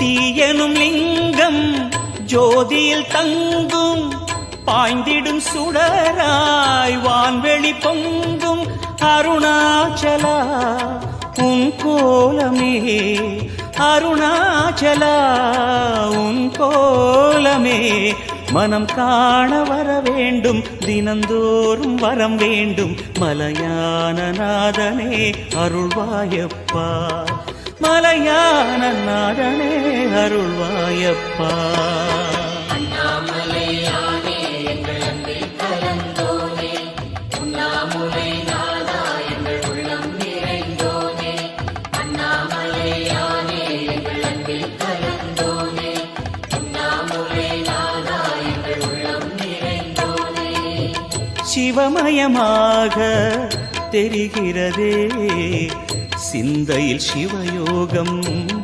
தீயனும் லிங்கம் ஜோதியில் தங்கும் பாய்ந்திடும் சுடராய் வான்வெளி பொங்கும் அருணாச்சலா உன் கோலமே அருணாச்சலா உன் கோலமே மனம் காண வர வேண்டும் தினந்தோறும் வரம் வேண்டும் மலையான நாதனே அருள்வாயப்பா மலையான நாதனே அருள்வாயப்பா சிவமயமாக தெரிகிறதே சிந்தையில் சிவயோகம்